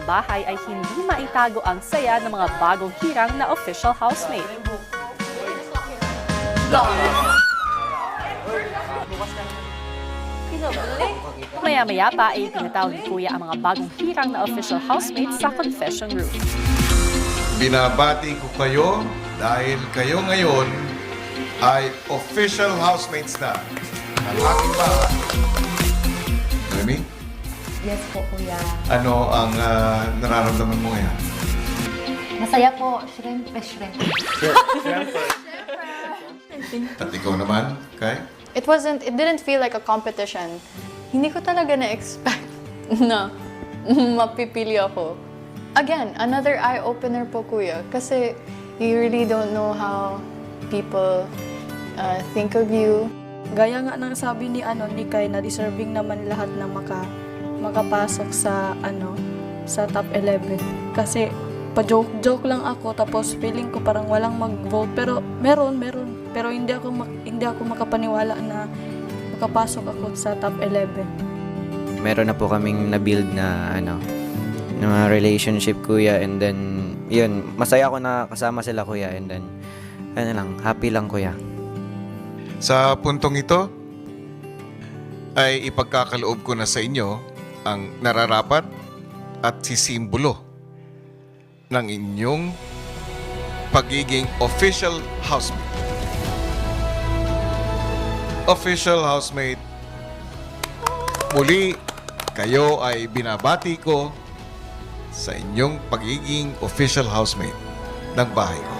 bahay ay hindi maitago ang saya ng mga bagong hirang na official housemate. Maya-maya pa ay tinatawag ni Kuya ang mga bagong hirang na official housemates sa confession room. Binabati ko kayo dahil kayo ngayon ay official housemates na ng aking bahay. Remy, Yes po, Kuya. ano ang nararamdaman mo ngayon? Masaya po. Shrimp. At ikaw naman, Kai? It didn't feel like a competition. Hindi ko talaga na-expect na mapipili ako. Again, another eye-opener po, Kuya. Kasi you really don't know how people think of you. Gaya nga ng sabi ni ni Kai na deserving naman lahat na makapasok sa sa top 11 kasi pa-joke lang ako tapos feeling ko parang walang mag-vote pero meron pero hindi ako makapaniwala na makapasok ako sa top 11. Meron na po kaming na-build na na relationship, Kuya, and then yun, masaya ako na kasama sila, Kuya, and then happy lang, Kuya. Sa puntong ito, ay ipagkakaloob ko na sa inyo ang nararapat at sisimbolo ng inyong pagiging official housemate. Official housemate, muli kayo ay binabati ko sa inyong pagiging official housemate ng bahay ko.